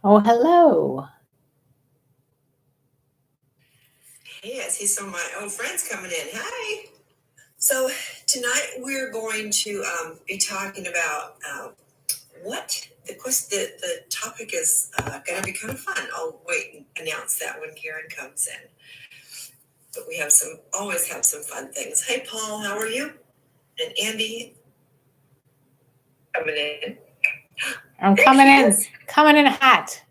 Oh, hello. Hey, I see some of my old friends coming in. Hi. So tonight we're going to be talking about what the topic is going to be kind of fun. I'll wait and announce that when Karen comes in. But we always have some fun things. Hey, Paul, how are you? And Andy coming in. I'm coming in. Coming in hot.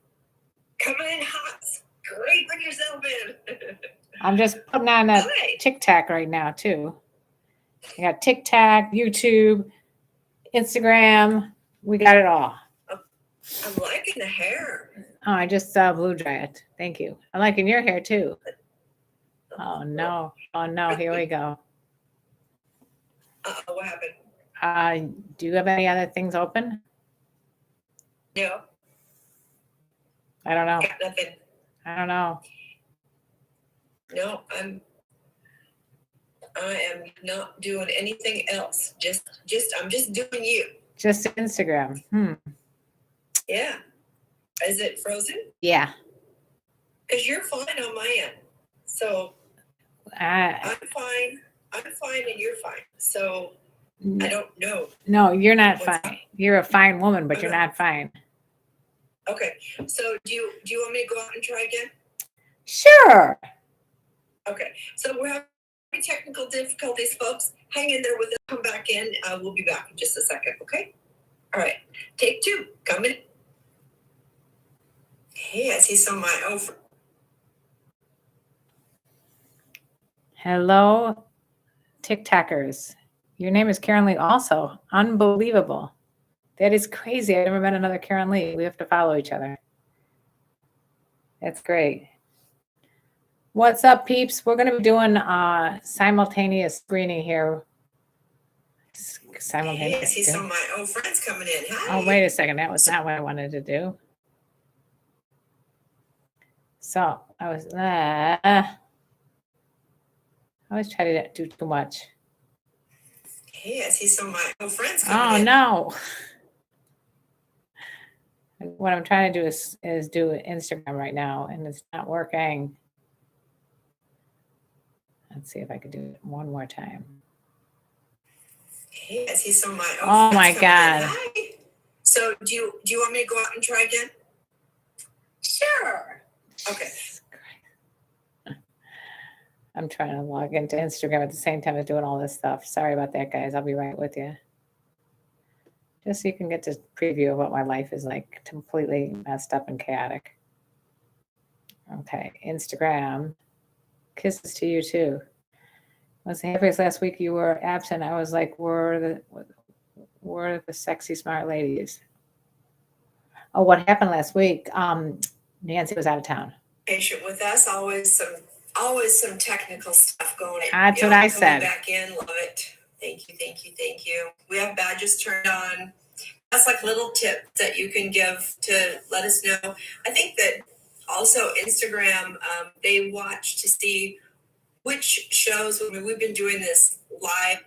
Coming in hot. Great, bring yourself in. I'm just putting on a TikTok right now, too. I got TikTok, YouTube, Instagram. We got it all. I'm liking the hair. Oh, I just blew dry it. Thank you. I'm liking your hair, too. Oh, no. Oh, no. Here we go. What happened? Do you have any other things open? No. I don't know. Got nothing. I don't know. No, I am not doing anything else. I'm just doing you. Just Instagram. Yeah. Is it frozen? Yeah. Because you're fine on my end. So I'm fine. I'm fine and you're fine. So I don't know. No, you're not fine. You're a fine woman, but you're not fine. Okay. So do you want me to go out and try again? Sure. Okay. So we're having technical difficulties, folks. Hang in there with us. Come back in. We'll be back in just a second. Okay. All right. Take two. Come in. Hey, I see some of my own. Hello, TikTokers. Your name is KarenLee also. Unbelievable. That is crazy. I never met another KarenLee. We have to follow each other. That's great. What's up, peeps? We're going to be doing simultaneous screening here. Simultaneous. Hey, I see some of my old friends coming in. Hi. Oh, wait a second. That was not what I wanted to do. So I always try to do too much. Hey, I see some of my old friends coming in. Oh, no. What I'm trying to do is do Instagram right now, and it's not working. Let's see if I could do it one more time. Hey, I see some of my old Oh, friends my coming God. in. Hi. So do you want me to go out and try again? Sure. Okay. I'm trying to log into Instagram at the same time as doing all this stuff. Sorry about that, guys. I'll be right with you. Just so you can get to preview of what my life is like, completely messed up and chaotic. Okay, Instagram. Kisses to you too. I was happy last week you were absent. I was like, where are the sexy smart ladies? Oh, what happened last week? Nancy was out of town. Patient with us. Always some technical stuff going on. That's what I said. Back in, love it. Thank you. We have badges turned on. That's like little tips that you can give to let us know. I think that also Instagram, they watch to see which shows. I mean, we've been doing this live.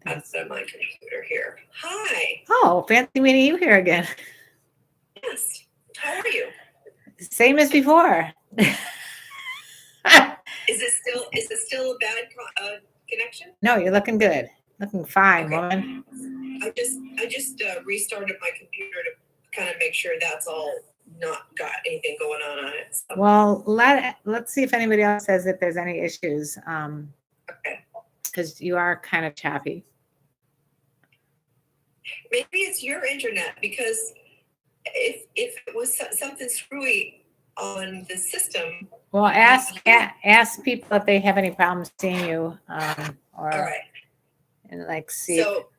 That's my computer here. Hi. Oh, fancy meeting you here again. Yes. How are you? Same as before. Is it still a bad connection? No, you're looking good. Looking fine, woman. I just restarted my computer to kind of make sure that's all not got anything going on it. So. Well, let's see if anybody else says if there's any issues. Okay. Because you are kind of choppy. Maybe it's your internet, because if it was something screwy on the system. Well, ask people if they have any problems seeing you. Or, all right. And like see. So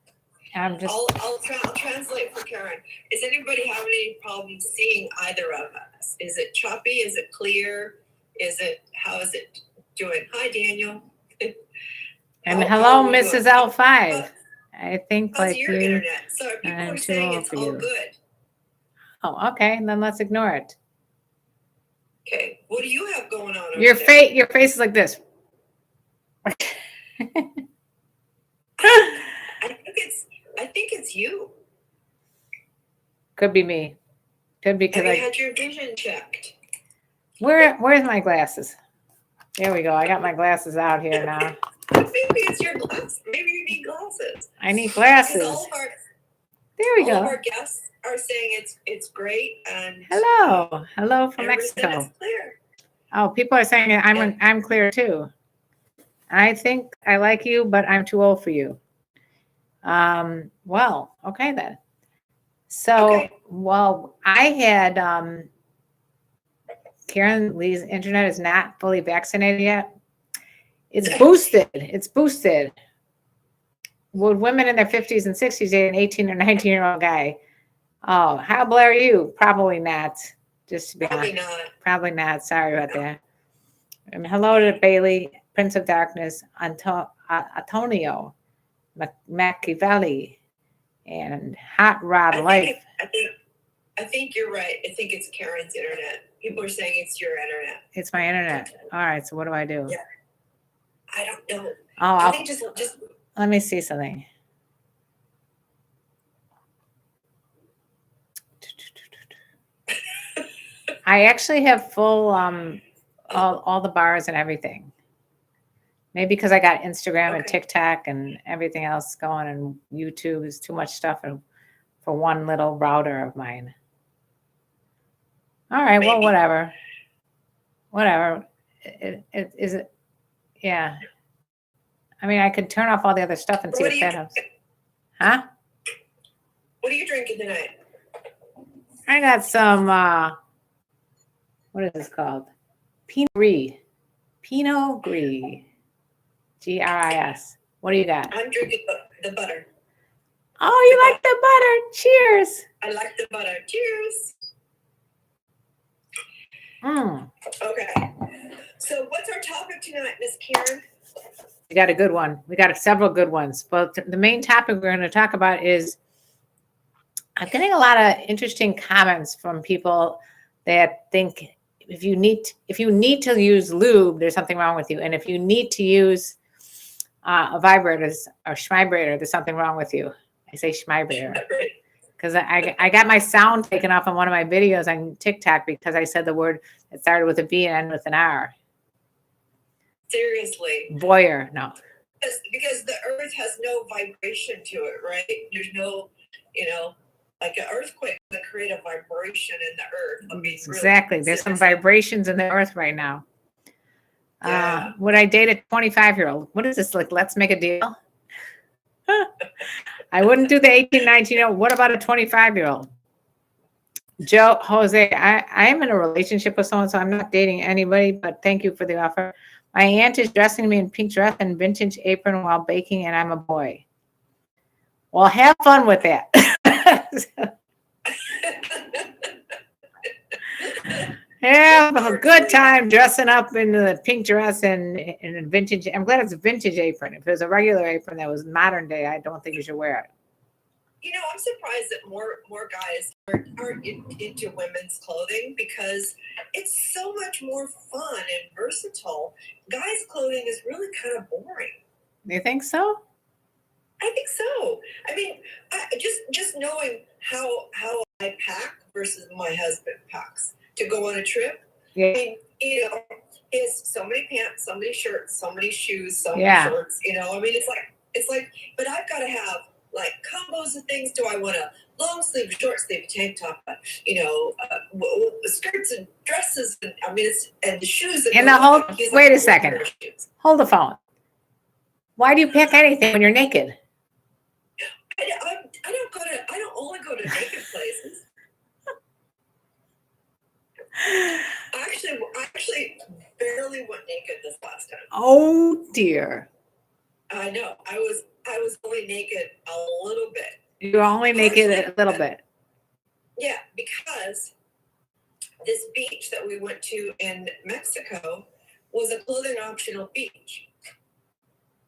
I'm just. I'll translate for Karen. Does anybody have any problems seeing either of us? Is it choppy? Is it clear? How is it doing? Hi, Daniel. And hello, Mrs. L5. I think how's like your you. Internet? So people are saying it's all good. Oh, okay. Then let's ignore it. Okay. What do you have going on? Your face is like this. I think it's you. Could be me. Could be because Have you had your vision checked? Where's my glasses? There we go. I got my glasses out here now. Maybe it's your glasses. Maybe you need glasses. I need Because glasses. There we all of go. our guests are saying it's great and Hello from everything Mexico. is clear. Oh, people are saying I'm clear too. I think I like you, but I'm too old for you. Well, okay then. So, well, I had KarenLee's internet is not fully vaccinated yet. It's boosted. It's boosted. Would women in their 50s and 60s date an 18 or 19-year-old guy? Oh, how old are you? Probably not. Just to be honest. Probably not. Sorry about that. And hello to Bailey, Prince of Darkness, Antonio, Machiavelli, and Hot Rod Life. I think you're right. I think it's Karen's internet. People are saying it's your internet. It's my internet. All right. So what do I do? Yeah. I don't know. Oh, I think just let me see something. I actually have full all the bars and everything. Maybe because I got Instagram and TikTok and everything else going, and YouTube is too much stuff for one little router of mine. All right, well, whatever. Is it? Yeah. I mean, I could turn off all the other stuff and see if that helps. Huh? What are you drinking tonight? I got some, what is this called? Pinot Gris. Pinot Gris. Gris. What do you got? I'm drinking the butter. Oh, you like the butter. Cheers. I like the butter. Cheers. Okay. So what's our topic tonight, Miss Karen? We got a good one. We got several good ones. But the main topic we're going to talk about is I'm getting a lot of interesting comments from people that think if you need to use lube, there's something wrong with you. And if you need to use a vibrator or schmibrator, there's something wrong with you. I say schmibrator because I got my sound taken off on one of my videos on TikTok because I said the word that started with a B and ended with an R. Seriously. Voyeur, no. Because the earth has no vibration to it, right? There's no, like an earthquake that create a vibration in the earth. I mean, exactly. There's some vibrations in the earth right now. Yeah. Would I date a 25-year-old? What is this, like, let's make a deal? I wouldn't do the 18, 19-year-old. What about a 25-year-old? Jose, I am in a relationship with someone, so I'm not dating anybody, but thank you for the offer. My aunt is dressing me in pink dress and vintage apron while baking, and I'm a boy. Well, have fun with that. Have a good time dressing up in the pink dress and a vintage. I'm glad it's a vintage apron. If it was a regular apron that was modern day, I don't think you should wear it. I'm surprised that more guys aren't into women's clothing because it's so much more fun and versatile. Guys' clothing is really kind of boring. You think so? I think so. I mean, just knowing how I pack versus my husband packs to go on a trip. Yeah. I mean, is so many pants, so many shirts, so many shoes, so many shorts. I mean, it's like, but I've got to have like combos of things. Do I want a long sleeve, short sleeve tank top? Skirts and dresses. And I mean, and the shoes. And the whole. Wait a second. Hold the phone. Why do you pick anything when you're naked? I don't only go to naked places. I actually barely went naked this last time. Oh dear. I know. I was only naked a little bit. You were only naked a little bit. Yeah, because this beach that we went to in Mexico was a clothing optional beach.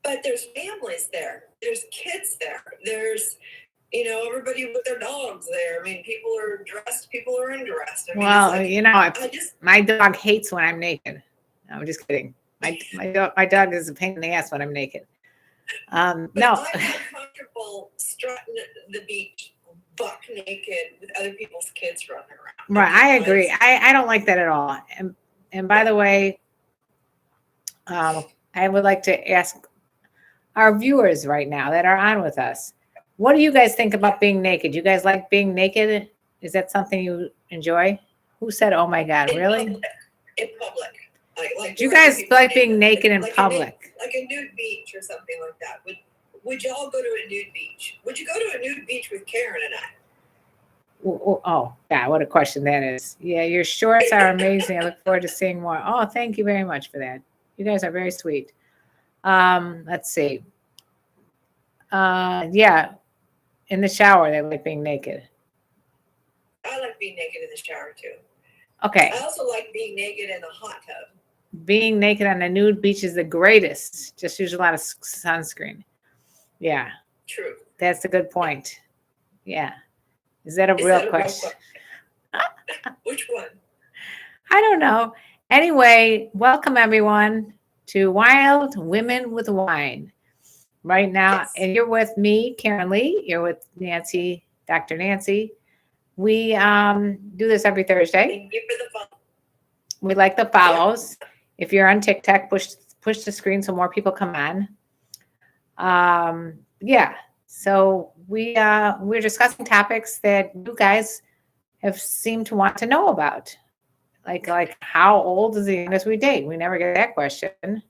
But there's families there. There's kids there. There's, everybody with their dogs there. I mean, people are dressed, people are undressed. I mean, my dog hates when I'm naked. I'm just kidding. My dog is a pain in the ass when I'm naked. No. I'm comfortable strutting the beach buck naked with other people's kids running around. Right, I agree. I don't like that at all. And by the way, I would like to ask our viewers right now that are on with us, what do you guys think about being naked? You guys like being naked? Is that something you enjoy? Who said, oh my God, really? In public. Like Do you guys like being naked in like public? Like a nude beach or something like that. Would y'all go to a nude beach? Would you go to a nude beach with Karen and I? Oh, God, what a question that is. Yeah, your shorts are amazing. I look forward to seeing more. Oh, thank you very much for that. You guys are very sweet. Let's see. Yeah, in the shower, they like being naked. I like being naked in the shower too. Okay. I also like being naked in the hot tub. Being naked on a nude beach is the greatest. Just use a lot of sunscreen. Yeah. True. That's a good point. Yeah. Is that a real question? Which one? I don't know. Anyway, welcome everyone to Wild Women with Wine. Right now, yes. And you're with me, KarenLee. You're with Nancy, Dr. Nancy. We do this every Thursday. Thank you for the follow. We like the follows. If you're on TikTok, push the screen so more people come on. Yeah. So we're discussing topics that you guys have seemed to want to know about. Like how old is the youngest we date? We never get that question.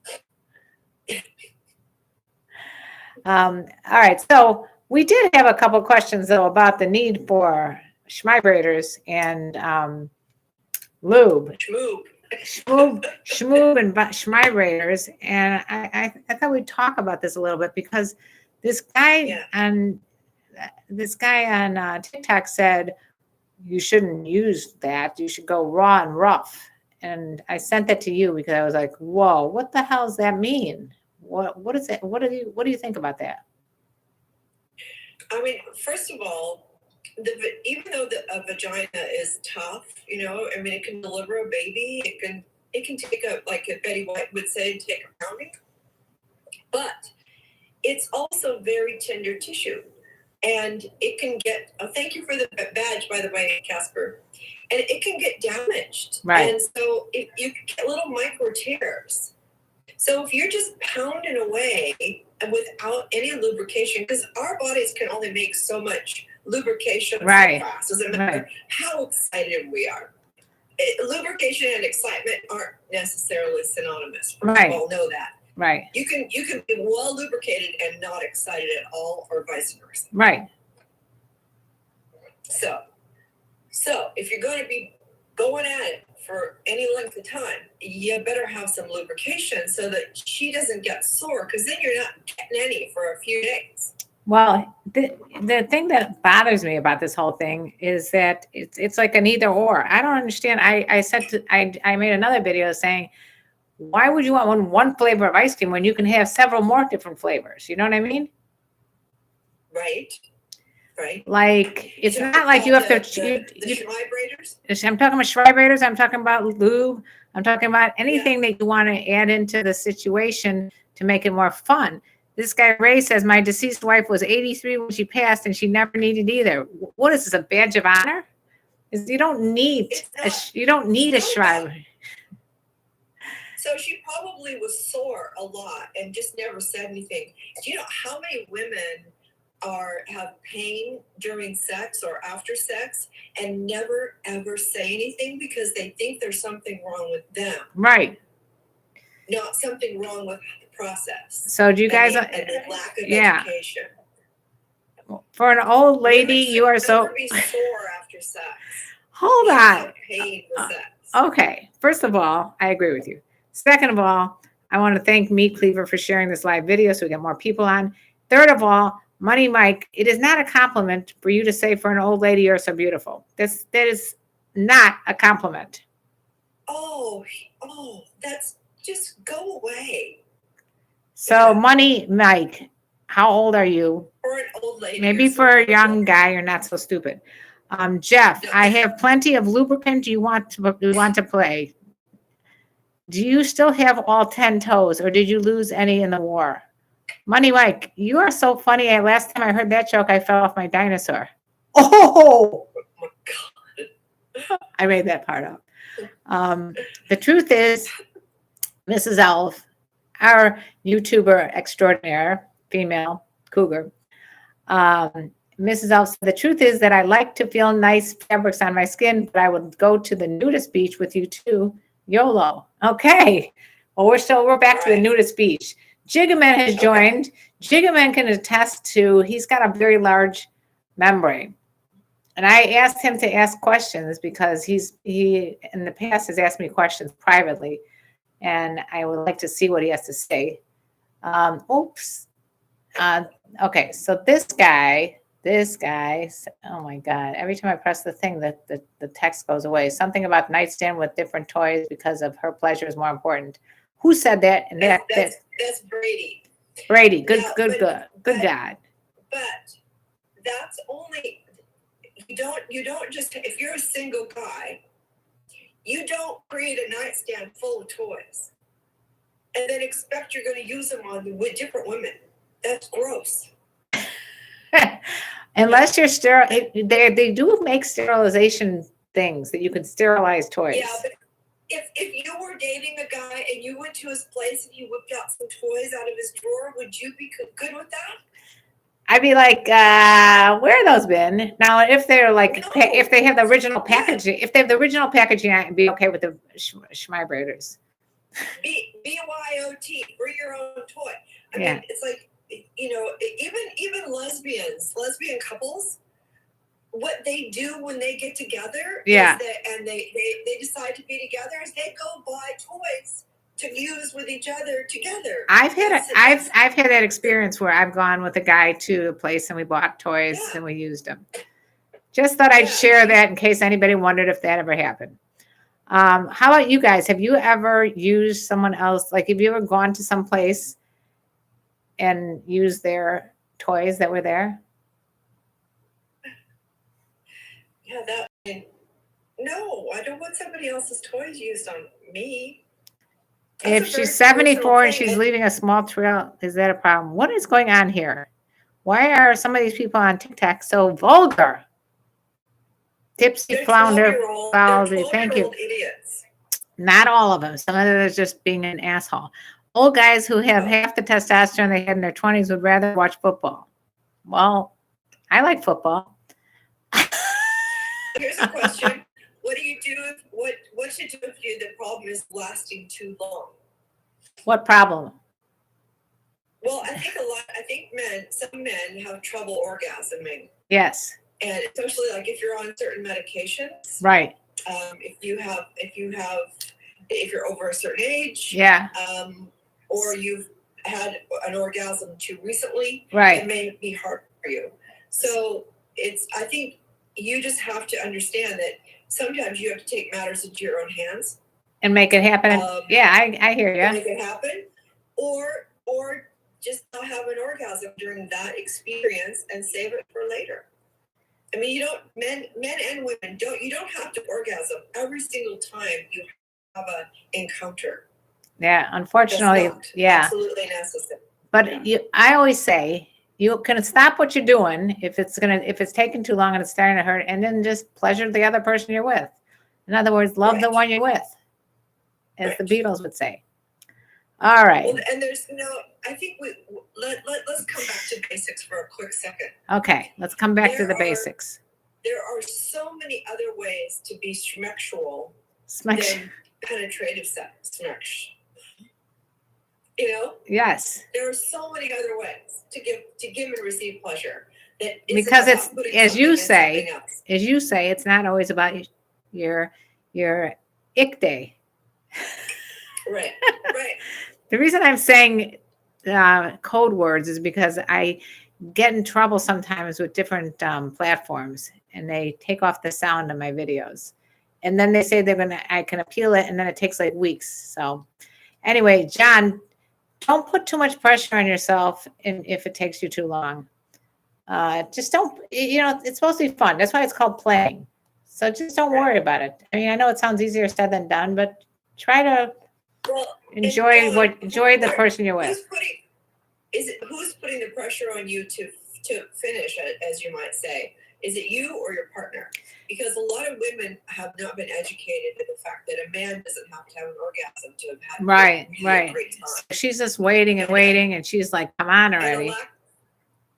All right. So we did have a couple questions though about the need for vibrators and lube. Schmoob and vibrators. And I thought we'd talk about this a little bit because this guy on TikTok said you shouldn't use that. You should go raw and rough. And I sent that to you because I was like, whoa, what the hell does that mean? What is it? What do you think about that? I mean, first of all, even though a vagina is tough, I mean, it can deliver a baby. It can take like Betty White would say, take a pounding. But it's also very tender tissue. And it can get, thank you for the badge, by the way, Casper. And it can get damaged. Right. And so you can get little micro tears. So if you're just pounding away and without any lubrication, because our bodies can only make so much lubrication right. so fast. Doesn't matter how excited we are. Lubrication and excitement aren't necessarily synonymous. Right. We all know that. Right. You can be well lubricated and not excited at all, or vice versa. Right. So if you're going to be going at it for any length of time, you better have some lubrication so that she doesn't get sore, because then you're not getting any for a few days. Well, the thing that bothers me about this whole thing is that it's like an either or. I don't understand. I made another video saying, why would you want one flavor of ice cream when you can have several more different flavors? You know what I mean? Right. Like, it's so not like you have to. The vibrators? I'm talking about vibrators. I'm talking about lube. I'm talking about anything that you want to add into the situation to make it more fun. This guy Ray says, my deceased wife was 83 when she passed and she never needed either. What is this, a badge of honor? You don't need a vibrator. So she probably was sore a lot and just never said anything. Do you know how many women have pain during sex or after sex and never ever say anything because they think there's something wrong with them? Right. Not something wrong with the process. So do you guys? And the lack of education. For an old lady, you are so. Never be sore after sex. Hold on. Pain with sex. Okay. First of all, I agree with you. Second of all, I want to thank Meat Cleaver for sharing this live video so we get more people on. Third of all, Money Mike, it is not a compliment for you to say for an old lady you're so beautiful. That is not a compliment. Oh, that's just go away. So Money Mike, how old are you? For an old lady. Maybe for a young guy, you're not so stupid. Jeff, I have plenty of lubricant. Do you want to play? Do you still have all 10 toes, or did you lose any in the war? Money Mike, you are so funny. Last time I heard that joke, I fell off my dinosaur. Oh, Oh my God. I made that part up. The truth is, Mrs. Elf, our YouTuber extraordinaire, female cougar, Mrs. Elf said, the truth is that I like to feel nice fabrics on my skin, but I would go to the nudist beach with you too. YOLO. Okay. Well, we're back to the nudist beach. Jigaman has joined. Jigaman can attest to, he's got a very large membrane. And I asked him to ask questions because he in the past has asked me questions privately, and I would like to see what he has to say. Oops. Okay, so this guy, oh my God, every time I press the thing, the text goes away. Something about nightstand with different toys because of her pleasure is more important. Who said that? And that's Brady. Brady, good God. But that's only, you don't just, if you're a single guy, you don't create a nightstand full of toys and then expect you're going to use them with different women. That's gross. Unless you're sterile, they do make sterilization things that you can sterilize toys. Yeah, but if you were dating a guy and you went to his place and he whipped out some toys out of his drawer, would you be good with that? I'd be like, where have those been? Now, if they're like, if they have the original packaging, I'd be okay with the Schmibrators. BYOT, bring your own toy. I mean, it's like, even lesbian couples, what they do when they get together is that, and they decide to be together, is they go buy toys to use with each other together. I've had that experience where I've gone with a guy to a place and we bought toys and we used them. Just thought I'd share that in case anybody wondered if that ever happened. How about you guys? Have you ever used someone else? Like, have you ever gone to some place and used their toys that were there? Yeah, no, I don't want somebody else's toys used on me. If she's 74 and she's leaving a small trail, is that a problem? What is going on here? Why are some of these people on TikTok so vulgar? Tipsy flounder, thank you. Idiots. Not all of them. Some of them are just being an asshole. Old guys who have half the testosterone they had in their 20s would rather watch football. Well, I like football. Here's a question. What do you do what should you do if the problem is lasting too long? What problem? Well, I think some men have trouble orgasming. Yes. And especially like if you're on certain medications. Right. If you're over a certain age. Yeah. Or you've had an orgasm too recently. Right. It may be hard for you. So I think you just have to understand that sometimes you have to take matters into your own hands and make it happen. I hear you. Make it happen, or just not have an orgasm during that experience and save it for later. I mean, men and women you don't have to orgasm every single time you have an encounter. Yeah, unfortunately, absolutely necessary. But I always say, you can stop what you're doing if it's taking too long and it's starting to hurt, and then just pleasure the other person you're with. In other words, love the one you're with, as the Beatles would say. All right. Well, and I think let's come back to basics for a quick second. Okay, let's come back to the basics. There are so many other ways to be smexual than penetrative sex. Yes. There are so many other ways to give and receive pleasure. Because it's as you say, it's not always about your ick day. Right. The reason I'm saying code words is because I get in trouble sometimes with different platforms, and they take off the sound of my videos, and then they say I can appeal it, and then it takes like weeks. So anyway, John, don't put too much pressure on yourself if it takes you too long. Just don't, it's supposed to be fun. That's why it's called playing. So just don't worry about it. I mean, I know it sounds easier said than done, but try to enjoy the person you're with. Who's putting the pressure on you to finish it, as you might say? Is it you or your partner? Because a lot of women have not been educated in the fact that a man doesn't have to have an orgasm to have had Right. a great time. So she's just waiting and waiting, and she's like, "Come on already."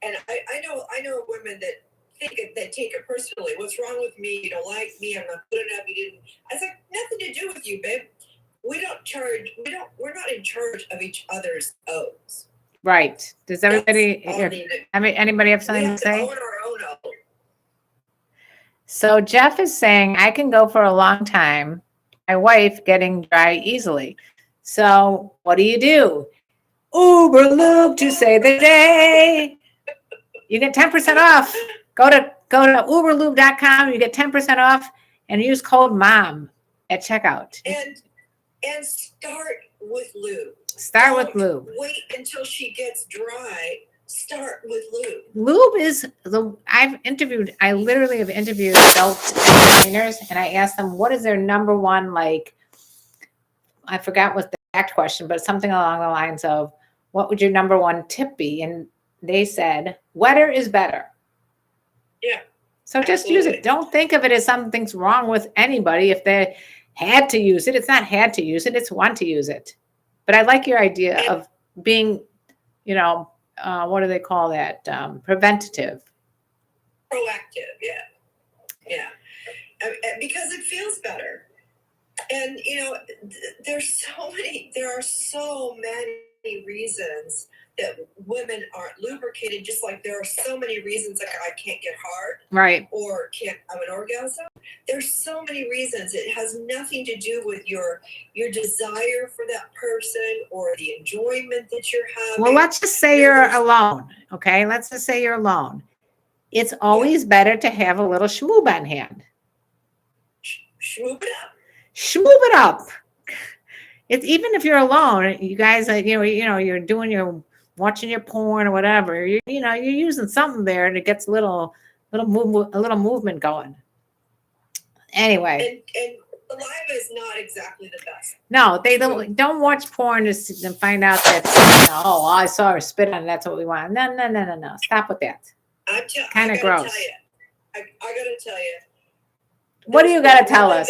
And I know women that think that take it personally. What's wrong with me? You don't like me. I'm not good enough. You didn't. I was like, nothing to do with you, babe. We're not in charge of each other's O's. Right. Does everybody? Anybody have something to say? We have to own our own O. So Jeff is saying, I can go for a long time. My wife getting dry easily. So what do? Uber Lube to save the day. You get 10% off. Go to uberlube.com. You get 10% off and use code MOM at checkout. And start with lube. Start with lube. Wait until she gets dry. Start with lube. Lube is I literally have interviewed adult trainers, and I asked them, what is their number one, like, I forgot what the exact question, but something along the lines of, what would your number one tip be? And they said, wetter is better. Yeah. So just use it. Don't think of it as something's wrong with anybody. If they had to use it, it's not had to use it, it's want to use it. But I like your idea of being, what do they call that? Preventative. Proactive, yeah. Because it feels better. And, there are so many reasons that women aren't lubricated, just like there are so many reasons like I can't get hard. Right. Or can't have an orgasm. There's so many reasons. It has nothing to do with your desire for that person or the enjoyment that you're having. Well, let's just say you're alone, okay? Let's just say you're alone. It's always better to have a little schmoob on hand. Schmoob it up. Schmoob it up. It's even if you're alone, you guys, you're watching your porn or whatever. You're using something there, and it gets a little movement going. Anyway. And Live is not exactly the best. No, they don't watch porn to find out that I saw her spit on it, that's what we want. No. Stop with that. Kind of gross. I gotta tell you. What do you gotta tell us?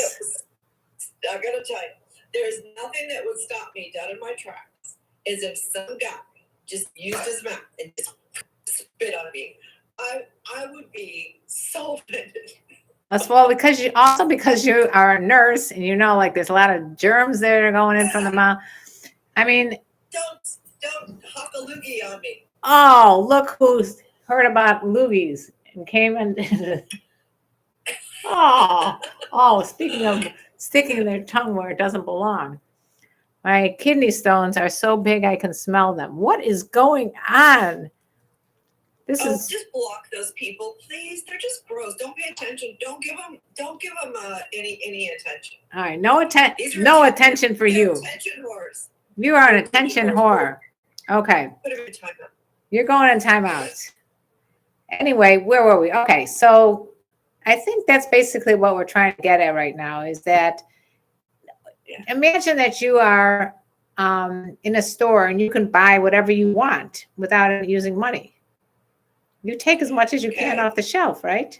I gotta tell you, there's nothing that would stop me dead in my tracks is if some guy just used his mouth and just spit on me. I would be so offended. That's because you are a nurse and like there's a lot of germs that are going in from the mouth. I mean, don't hop a loogie on me. Oh, look who's heard about loogies and came and speaking of sticking their tongue where it doesn't belong. My kidney stones are so big I can smell them. What is going on? Just block those people, please. They're just gross. Don't pay attention. Don't give them any attention. All right, no attention for you. Attention whores. You are an attention whore. Okay. Put them in timeout. You're going in timeout. Anyway, where were we? Okay, so I think that's basically what we're trying to get at right now is that imagine that you are in a store and you can buy whatever you want without using money. You take as much as you can off the shelf, right?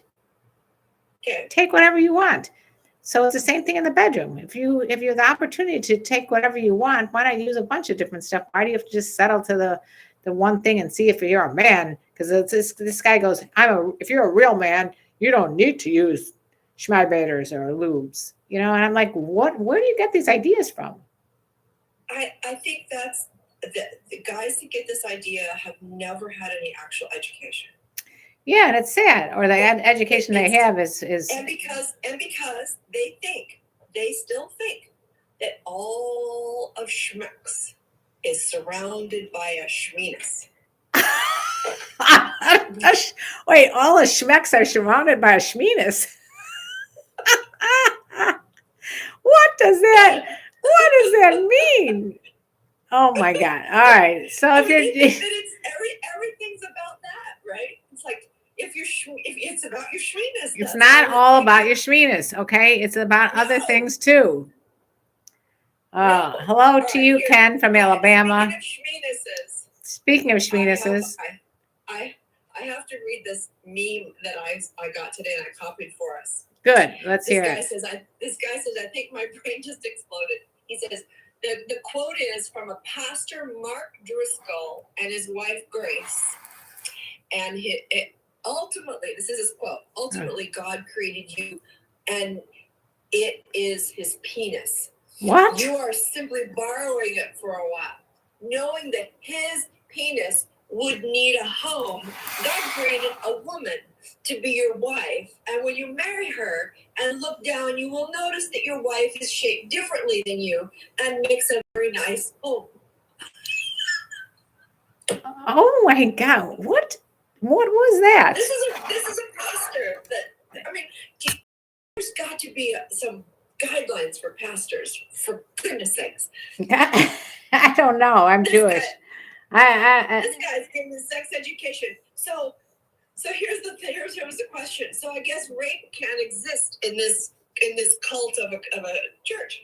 Okay. Take whatever you want. So it's the same thing in the bedroom. If you have the opportunity to take whatever you want, why not use a bunch of different stuff? Why do you have to just settle to the one thing and see if you're a man? Because this guy goes, if you're a real man, you don't need to use schmeibaters or lubes, And I'm like, where do you get these ideas from? I think that's the guys that get this idea have never had any actual education. Yeah, and it's sad. Or the education they have is and because they still think that all of schmucks is surrounded by a schmeenus. Wait, all the schmucks are surrounded by a schmeenus. What does that mean? Oh my God! All right, so if everything's about that, right? It's like if it's about your schmeenus. It's not all about your schmeenus, okay? It's about other things too. Hello to you, Ken from Alabama. Speaking of schmeenuses. I I have to read this meme that I got today and I copied for us. Good. Let's hear it. This guy says, I think my brain just exploded. He says, the quote is from a pastor, Mark Driscoll, and his wife, Grace. And ultimately, this is his quote, ultimately, God created you, and it is his penis. What? You are simply borrowing it for a while, knowing that his penis would need a home. God created a woman to be your wife, and when you marry her and look down, you will notice that your wife is shaped differently than you and makes a very nice home. Oh my God! What was that? This is a pastor that, I mean, there's got to be some guidelines for pastors, for goodness sakes. I don't know. I'm Jewish. This guy's giving sex education. So here's the question. So I guess rape can't exist in this cult of a church,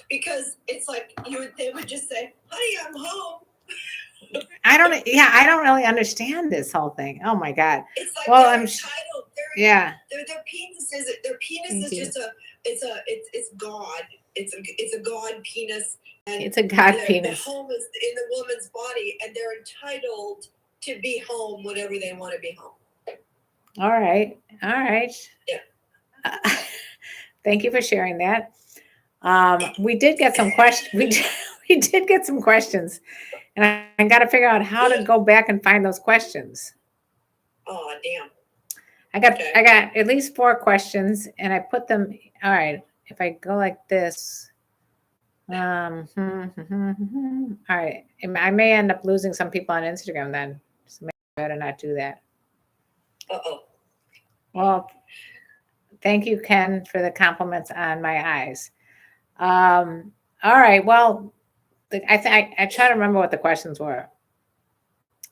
because it's like they would just say, "Honey, I'm home." I don't really understand this whole thing. Oh my God. It's like well, I'm entitled. Their penis is just it's God. It's a God penis. And it's a God penis. The home is in the woman's body, and they're entitled to be home whenever they want to be home. All right. Yeah. Thank you for sharing that. We did get some questions. We did get some questions, and I got to figure out how to go back and find those questions. Oh, damn. I got at least 4 questions, and I put them. All right. If I go like this, all right. I may end up losing some people on Instagram then, so maybe I better not do that. Uh-oh. Well, thank you, Ken, for the compliments on my eyes. All right. Well, I try to remember what the questions were.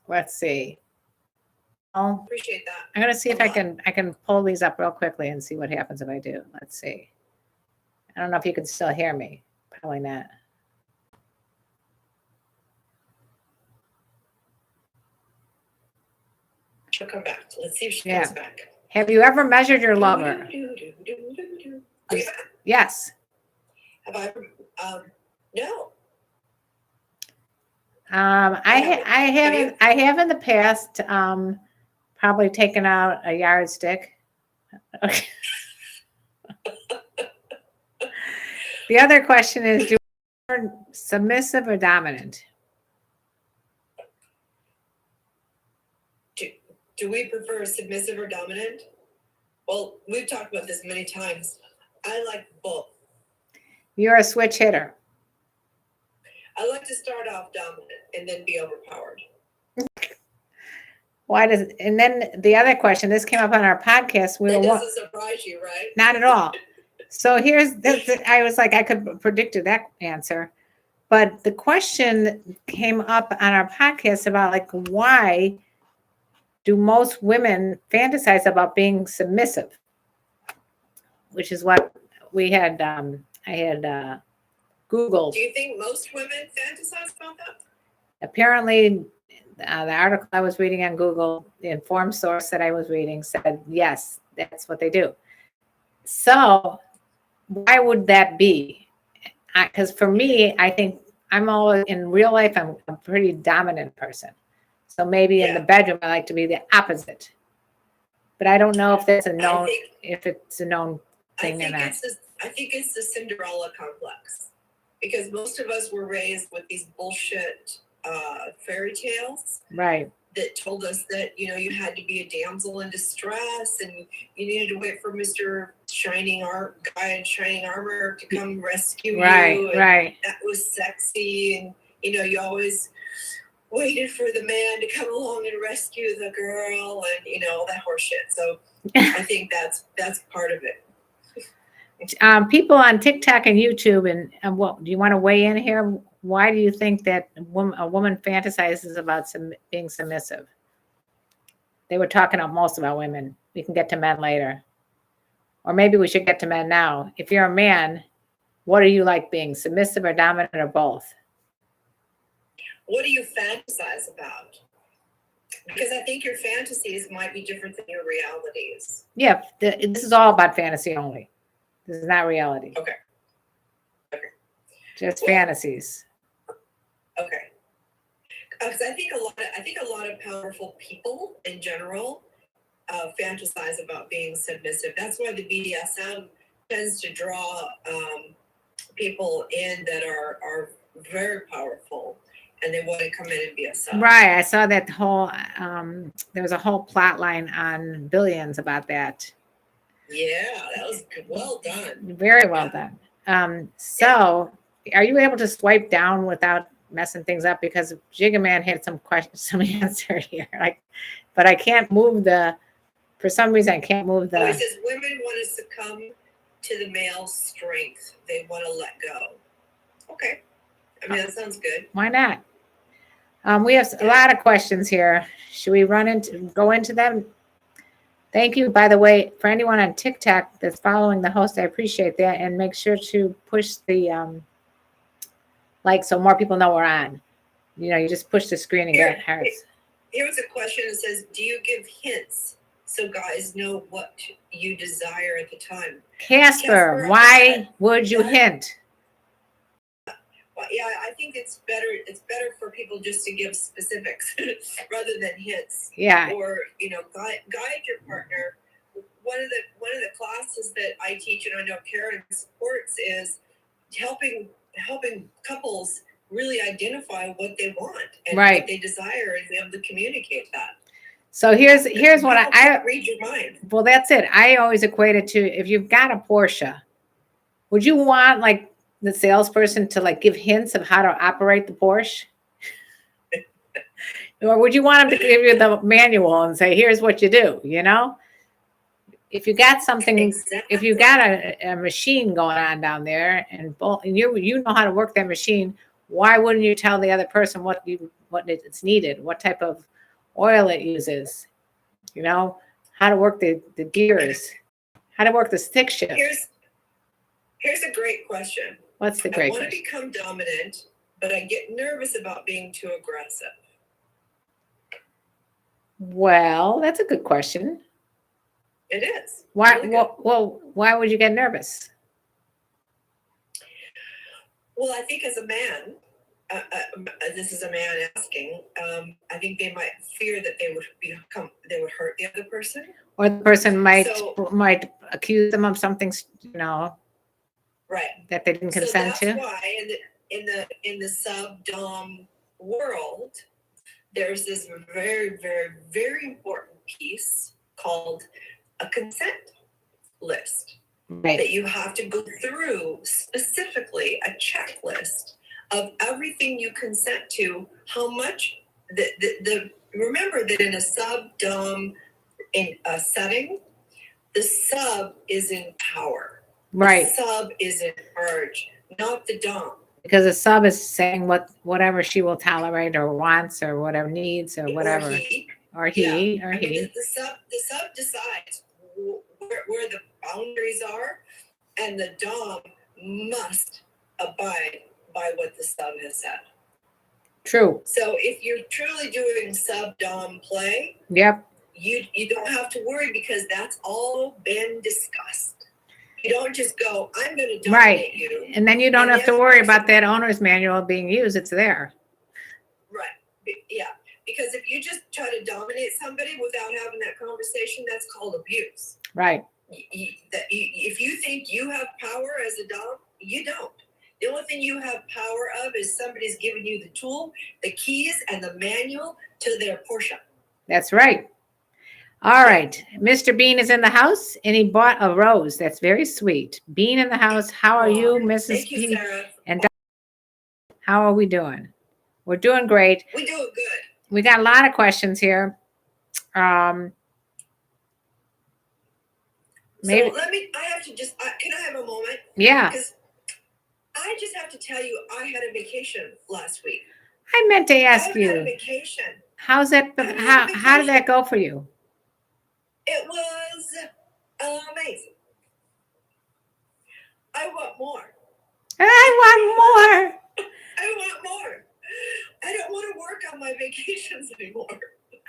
Let's see. Oh, appreciate that. I'm gonna see if I can pull these up real quickly and see what happens if I do. Let's see. I don't know if you can still hear me. Probably not. She'll come back. Let's see if she comes back. Have you ever measured your lover? Yes. Have I ever? No. I have in the past probably taken out a yardstick. Okay. The other question is, do you prefer submissive or dominant? Do we prefer submissive or dominant? Well, we've talked about this many times. I like both. You're a switch hitter. I like to start off dominant and then be overpowered. And then the other question, this came up on our podcast. That doesn't surprise you, right? Not at all. So I was like, I could predicted that answer. But the question came up on our podcast about like, why do most women fantasize about being submissive? Which is what we had, I had Googled. Do you think most women fantasize about that? Apparently, the article I was reading on Google, the informed source that I was reading said, yes, that's what they do. So why would that be? Because for me, I think I'm always, in real life, I'm a pretty dominant person. So maybe in the bedroom, I like to be the opposite. But I don't know if that's it's a known thing or not. I think it's the Cinderella complex. Because most of us were raised with these bullshit fairy tales. Right. That told us that, you had to be a damsel in distress and you needed to wait for Mr. Guy in shining armor to come rescue you. Right. That was sexy. And, you always waited for the man to come along and rescue the girl and, all that horse shit. So I think that's part of it. People on TikTok and YouTube, and what do you want to weigh in here? Why do you think that a woman fantasizes about being submissive? They were talking most about women. We can get to men later. Or maybe we should get to men now. If you're a man, what are you like being, submissive or dominant or both? What do you fantasize about? Because I think your fantasies might be different than your realities. Yeah, this is all about fantasy only. This is not reality. Okay. Just fantasies. Okay. Because I think a lot of powerful people in general fantasize about being submissive. That's why the BDSM tends to draw people in that are very powerful, and they want to come in and be a sub. Right. I saw that whole. There was a whole plot line on Billions about that. Yeah, that was well done. Very well done. So, are you able to swipe down without messing things up? Because Jigaman had some questions, some answer here. But I can't move the. For some reason, I can't move the. Oh, it says women want to succumb to the male strength. They want to let go. Okay. I mean, that sounds good. Why not? We have a lot of questions here. Should we go into them? Thank you, by the way, for anyone on TikTok that's following the host. I appreciate that, and make sure to push the like so more people know we're on. You just push the screen and get hearts. Here's a question that says, "Do you give hints so guys know what you desire at the time?" Casper, why would you hint? Well, yeah, I think it's better. It's better for people just to give specifics rather than hints. Yeah. Or guide your partner. One of the classes that I teach, and I know Karen supports, is helping couples really identify what they want and what they desire, and be able to communicate that. So here's what I read your mind. Well, that's it. I always equate it to, if you've got a Porsche, would you want the salesperson to give hints of how to operate the Porsche? Or would you want them to give you the manual and say, here's what you do, If you got something, if you got a machine going on down there and you know how to work that machine, why wouldn't you tell the other person what it's needed, what type of oil it uses, how to work the gears, how to work the stick shift? Here's a great question. What's the great question? I want to become dominant, but I get nervous about being too aggressive. Well, that's a good question. It is. Why? Really well, why would you get nervous? Well, I think as a man, this is a man asking. I think they might fear that they would hurt the other person, or the person might accuse them of something, right, that they didn't consent to. That's why in the sub-dom world, there's this very, very, very important piece called a consent list. Right. That you have to go through, specifically a checklist of everything you consent to, how much remember that in a sub-dom setting, the sub is in power. Right. The sub is in charge, not the dom. Because a sub is saying whatever she will tolerate or wants or whatever needs or whatever. Or he. The sub decides where the boundaries are, and the dom must abide by what the sub has said. True. So if you're truly doing sub-dom play, yep, you don't have to worry, because that's all been discussed. You don't just go, I'm going to dominate you. And then you don't have to worry about that owner's manual being used. It's there. Right. Yeah. Because if you just try to dominate somebody without having that conversation, that's called abuse. Right. If you think you have power as a dom, you don't. The only thing you have power of is somebody's giving you the tool, the keys, and the manual to their Porsche. That's right. All right. Mr. Bean is in the house, and he bought a rose. That's very sweet. Bean in the house. How are you, Mrs. Thank you, Sarah. And how are we doing? We're doing great. We're doing good. We got a lot of questions here. Maybe. So I have to just, can I have a moment? Yeah. Because I just have to tell you, I had a vacation last week. I meant to ask you. I had a vacation. How's that? How did that go for you? It was amazing. I want more. I want more. I want more. I don't want to work on my vacations anymore.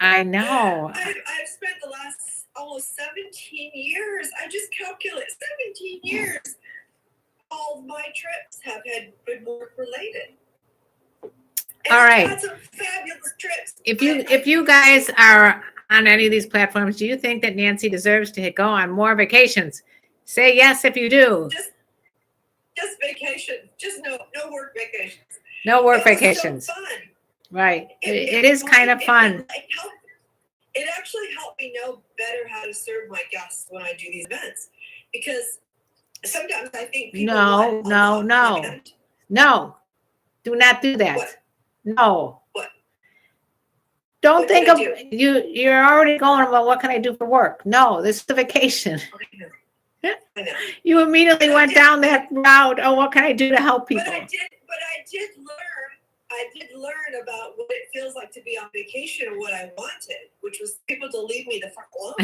I know. I've spent the last almost 17 years. I just calculate 17 years. All of my trips have been work related. All right. That's some fabulous trips. If you guys are on any of these platforms, do you think that Nancy deserves to go on more vacations? Say yes if you do. Just vacation. Just no work vacations. No work vacations. So fun. Right. It is kind of fun. It actually helped me know better how to serve my guests when I do these events, because sometimes I think people No. Do not do that. What? No. What? Don't What think did of I do? you're already going about what can I do for work. No, this is the vacation. I know. You immediately went down that route. Oh, what can I do to help people? But I did learn about what it feels like to be on vacation and what I wanted, which was people to leave me the fuck alone.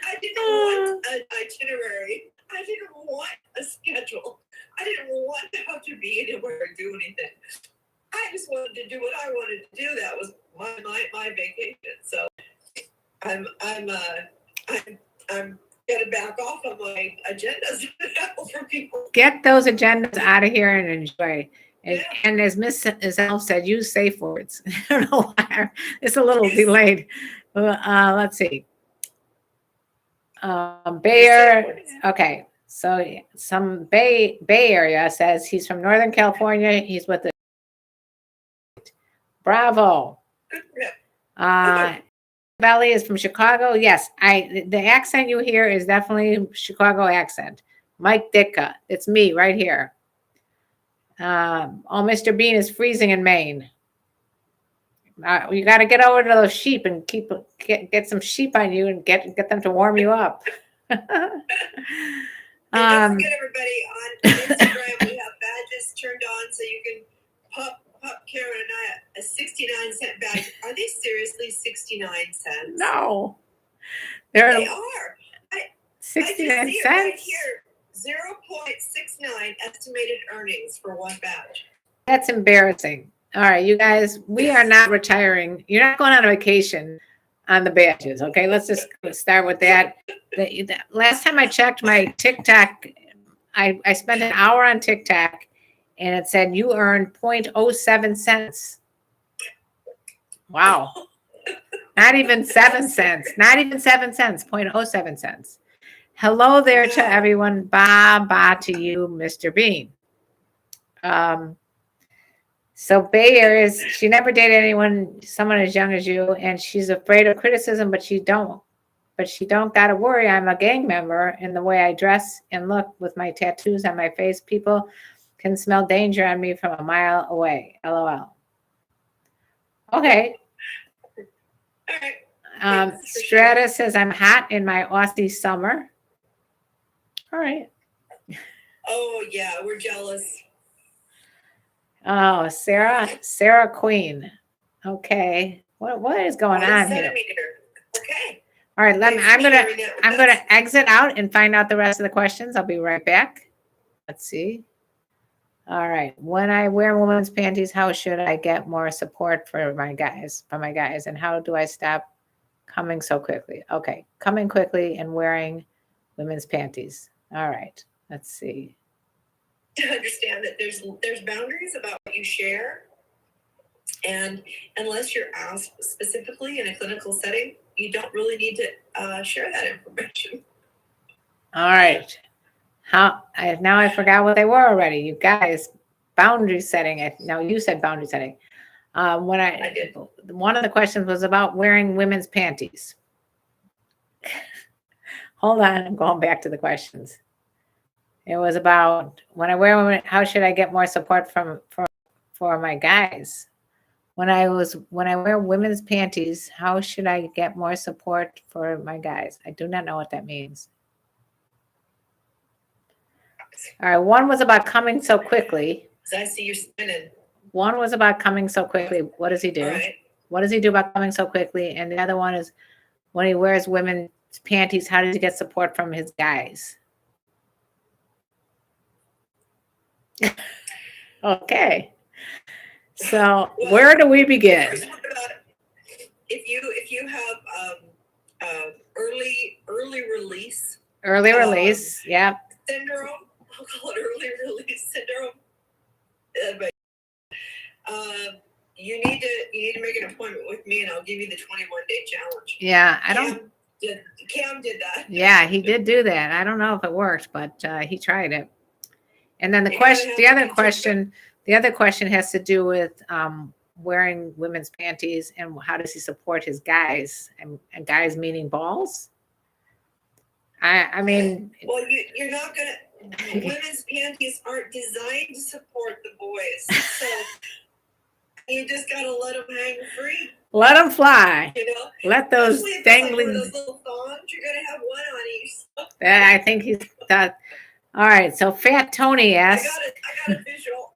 I didn't want an itinerary. I didn't want a schedule. I didn't want to have to be anywhere or do anything. I just wanted to do what I wanted to do. That was my vacation. So I'm gonna back off on my agendas for people. Get those agendas out of here and enjoy. And as Miss Elf said, use safe words. I don't know why. It's a little delayed. Let's see. Bayer. Okay. So some Bay Area says he's from Northern California. He's with the Bravo. Belly is from Chicago. Yes, the accent you hear is definitely Chicago accent. Mike Ditka. It's me right here. Mr. Bean is freezing in Maine. You got to get over to those sheep and get some sheep on you and get them to warm you up. And don't forget, everybody, on Instagram we have badges turned on so you can pop Karen and I a 69-cent badge. Are they seriously 69 cents? No, they are. 69 cents. Right here, 0.69 estimated earnings for one badge. That's embarrassing. All right, you guys, we are not retiring. You're not going on a vacation on the badges, okay? Let's just start with that. The last time I checked my TikTok, I spent an hour on TikTok, and it said you earned 0.07 cents. Wow. Not even 7 cents. Not even 7 cents, 0.07 cents. Hello there to everyone. Ba to you, Mr. Bean. So Bay Area she never dated someone as young as you, and she's afraid of criticism, but she don't gotta worry. I'm a gang member, and the way I dress and look with my tattoos on my face, people can smell danger on me from a mile away. LOL. Okay. All right. Strata says I'm hot in my Aussie summer. All right. Oh yeah, we're jealous. Oh, Sarah Queen. Okay. What is going on here? Okay. All right, I'm gonna exit out and find out the rest of the questions. I'll be right back. Let's see. All right. When I wear women's panties, how should I get more support for my guys? And how do I stop coming so quickly? Okay, coming quickly and wearing women's panties. All right. Let's see. To understand that there's boundaries about what you share, and unless you're asked specifically in a clinical setting, you don't really need to share that information. All right. Now I forgot what they were already. You guys, boundary setting. Now you said boundary setting. I did. One of the questions was about wearing women's panties. Hold on, I'm going back to the questions. It was about when I wear women, how should I get more support for my guys? When I wear women's panties, how should I get more support for my guys? I do not know what that means. All right, one was about coming so quickly. I see you're spinning. One was about coming so quickly. What does he do? Right. What does he do about coming so quickly? And the other one is when he wears women's panties, how does he get support from his guys? Okay. So Well, where do we begin? first talk about if you have early release Early release. Yeah. syndrome. I'll call it early release syndrome. But you need to make an appointment with me, and I'll give you the 21-day challenge. Yeah. Cam did that. Yeah, he did do that. I don't know if it worked, but he tried it. And then the other question has to do with wearing women's panties and how does he support his guys, and guys meaning balls. I mean, well, you're not gonna. Women's panties aren't designed to support the boys, so you just gotta let them hang free. Let them fly. You know, let those dangling. Those little thongs, you're gonna have one on each. I think he's got. All right, so Fat Tony asks. I got a visual.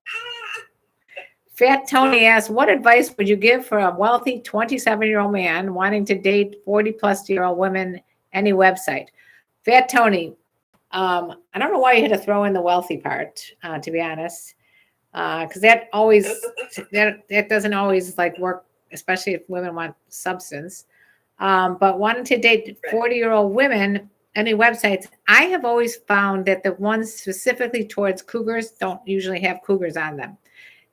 Fat Tony asks, what advice would you give for a wealthy 27-year-old man wanting to date 40-plus-year-old women? Any website? Fat Tony, I don't know why you had to throw in the wealthy part, to be honest, because that doesn't always like work, especially if women want substance. But wanting to date 40-year-old women, any websites, I have always found that the ones specifically towards cougars don't usually have cougars on them.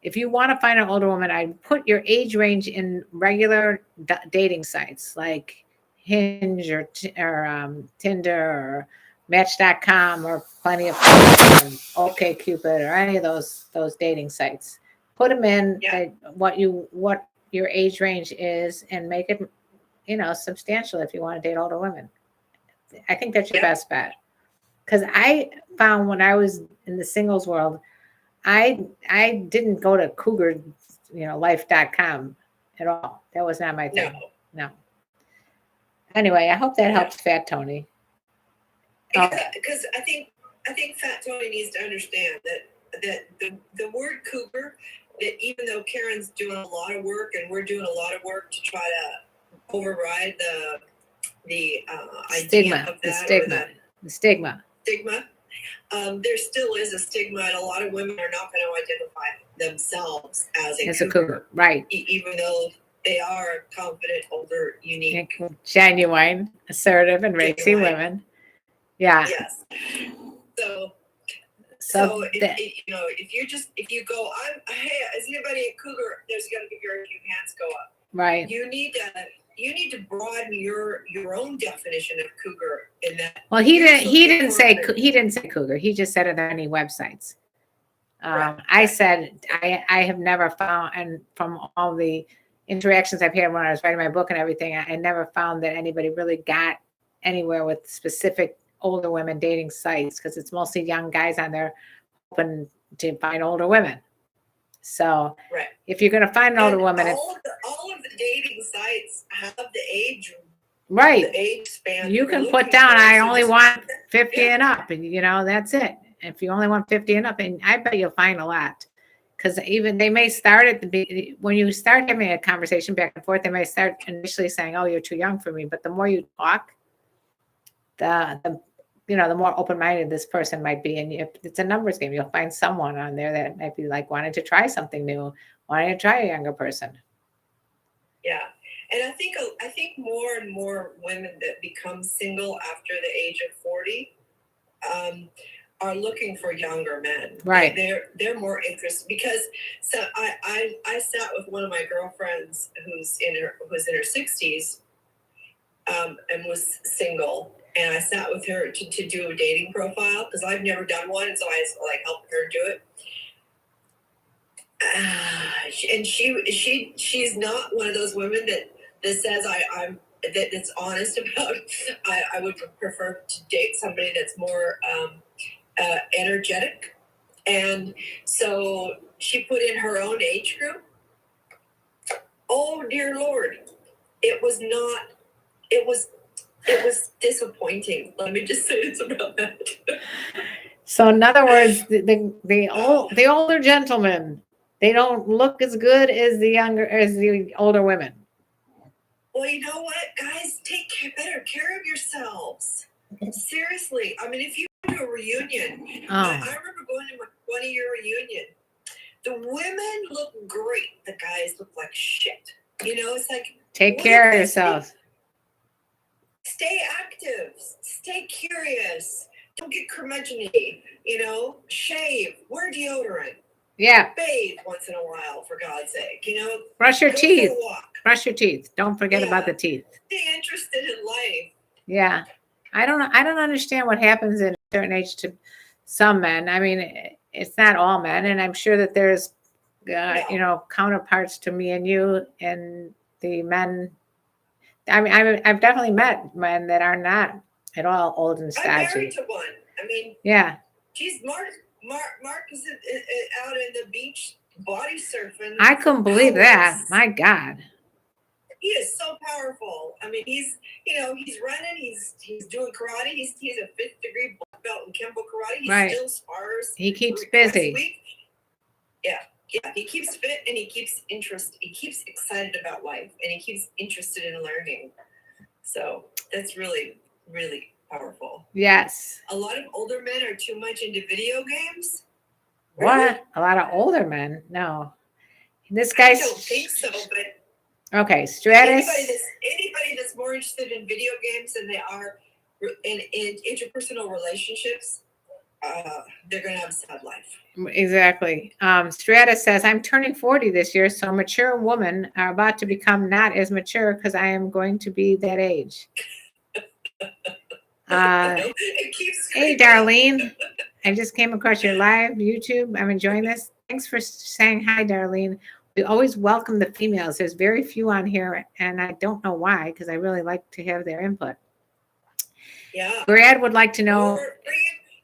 If you want to find an older woman, I put your age range in regular dating sites like Hinge or Tinder or Match.com or Plenty of OkCupid or any of those dating sites. Put them in what your age range is and make it, substantial if you want to date older women. I think that's your best bet. Because I found when I was in the singles world, I didn't go to Cougar, life.com at all. That was not my thing. No. Anyway, I hope that helps Fat Tony. Because I think Fat Tony needs to understand that the word cougar, that even though Karen's doing a lot of work and we're doing a lot of work to try to override the stigma, idea of that, the stigma. There still is a stigma, and a lot of women are not going to identify themselves as a cougar, right? Even though they are confident, older, unique, genuine, assertive, and racy women. Yeah. Yes. So if you go, hey, is anybody a cougar? There's going to be very few hands go up. Right. You need to broaden your own definition of cougar in that. Well, he didn't say cougar. He just said, are there any websites? I said I have never found, and from all the interactions I've had when I was writing my book and everything, I never found that anybody really got anywhere with specific older women dating sites, because it's mostly young guys on there hoping to find older women. So if you're going to find an older woman, all of the dating sites have the age. Right. The age span. You can put down, I only want 50 and up, and that's it. If you only want 50 and up, and I bet you'll find a lot. Because even they may start when you start having a conversation back and forth, they may start initially saying, oh, you're too young for me. But the more you talk, the more open-minded this person might be. And if it's a numbers game, you'll find someone on there that might be like wanting to try something new, wanting to try a younger person. Yeah. And I think more and more women that become single after the age of 40 are looking for younger men. Right. They're more interested, because I sat with one of my girlfriends who's in her 60s and was single, and I sat with her to do a dating profile, because I've never done one, and so I helped her do it. And she's not one of those women that says that's honest about. I would prefer to date somebody that's more energetic, and so she put in her own age group. Oh dear Lord, it was disappointing. Let me just say it's about that. So in other words, the older gentlemen, they don't look as good as the older women. Well, you know what, guys, take better care of yourselves. Seriously, I mean, if you go to a reunion, I remember going to my 20-year reunion. The women look great. The guys look like shit. You know, it's like, take care of yourself. Stay active. Stay curious. Don't get curmudgeon-y. You know, shave. Wear deodorant. Yeah. Bathe once in a while, for God's sake. You know, brush your teeth. Walk. Brush your teeth. Don't forget about the teeth. Stay interested in life. Yeah. I don't understand what happens in a certain age to some men. I mean, it's not all men, and I'm sure that there's you know, counterparts to me and you and the men. I mean, I've definitely met men that are not at all old and stodgy. I'm married to one. I mean, yeah. Geez, Mark is out in the beach body surfing. I couldn't believe that. My God. He is so powerful. I mean, he's running. He's doing karate. He's a 5th degree black belt in Kempo karate. He still spars. He keeps busy. Yeah, he keeps fit and he keeps excited about life and he keeps interested in learning. So that's really, really powerful. Yes. A lot of older men are too much into video games. What? Really? A lot of older men? No. This guy's. I don't think so, but. Okay, Stratus. Anybody that's more interested in video games than they are in interpersonal relationships, they're going to have a sad life. Exactly. Stratus says, I'm turning 40 this year, so mature women are about to become not as mature because I am going to be that age. Hey, Darlene. I just came across your live YouTube. I'm enjoying this. Thanks for saying hi, Darlene. We always welcome the females. There's very few on here, and I don't know why, because I really like to have their input. Yeah. Brad would like to know.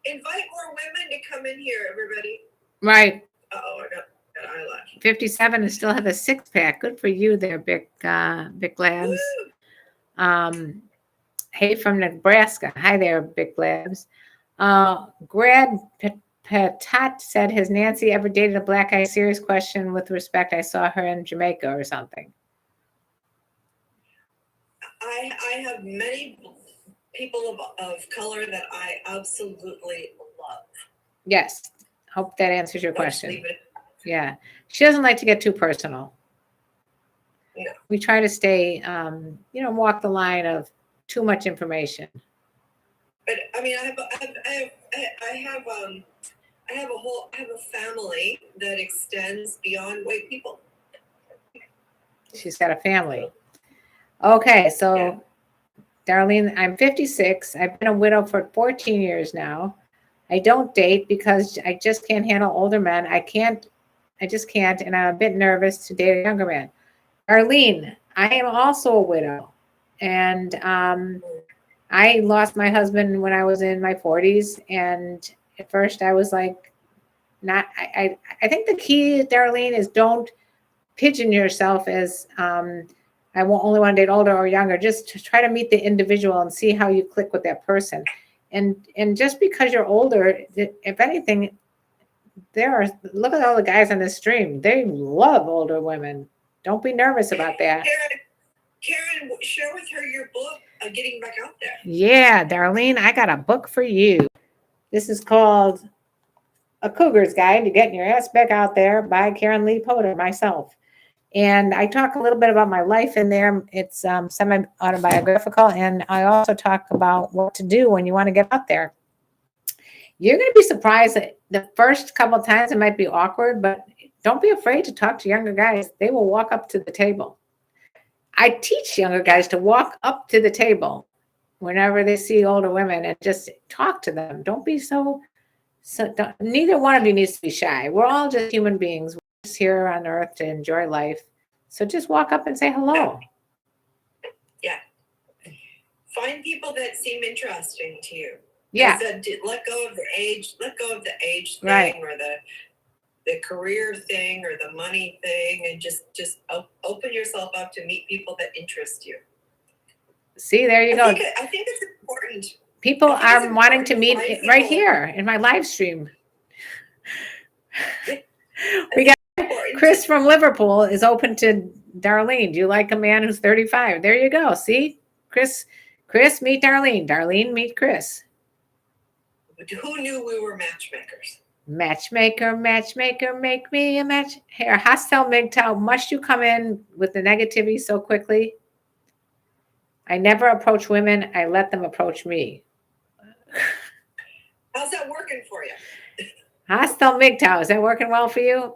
Invite more women to come in here, everybody. Right. Uh-oh, I got eyelash. 57 and still have a 6-pack. Good for you there, Big Labs. Hey, from Nebraska. Hi there, Big Labs. Grad Patat said, has Nancy ever dated a black guy? Serious question with respect. I saw her in Jamaica or something. I have many people of color that I absolutely love. Yes. Hope that answers your question. Yeah. She doesn't like to get too personal. No. We try to stay, walk the line of too much information. But I mean, I have a family that extends beyond white people. She's got a family. Okay, so Darlene, I'm 56. I've been a widow for 14 years now. I don't date because I just can't handle older men. I just can't, and I'm a bit nervous to date a younger man. Darlene, I am also a widow, and I lost my husband when I was in my 40s, and at first I was like, I think the key, Darlene, is don't pigeon yourself as I won't only want to date older or younger. Just to try to meet the individual and see how you click with that person. And just because you're older, if anything, look at all the guys on this stream. They love older women. Don't be nervous about that. Karen, share with her your book, Getting Back Out There. Yeah, Darlene, I got a book for you. This is called A Cougar's Guide to Getting Your Ass Back Out There by KarenLee Potter, myself. And I talk a little bit about my life in there. It's semi-autobiographical, and I also talk about what to do when you want to get out there. You're going to be surprised that the first couple of times it might be awkward, but don't be afraid to talk to younger guys. They will walk up to the table. I teach younger guys to walk up to the table whenever they see older women and just talk to them. Don't be neither one of you needs to be shy. We're all just human beings. We're just here on earth to enjoy life. So just walk up and say hello. Yeah. Find people that seem interesting to you. Yeah. Let go of the age thing, right, or the career thing or the money thing, and just open yourself up to meet people that interest you. See, there you go. I think it's important. People are wanting to meet right here in my live stream. We got Chris from Liverpool is open to Darlene. Do you like a man who's 35? There you go. See, Chris, meet Darlene. Darlene, meet Chris. Who knew we were matchmakers? Matchmaker, matchmaker, make me a match. Here, hostile MGTOW, must you come in with the negativity so quickly? I never approach women. I let them approach me. How's that working for you? Hostile MGTOW, is that working well for you?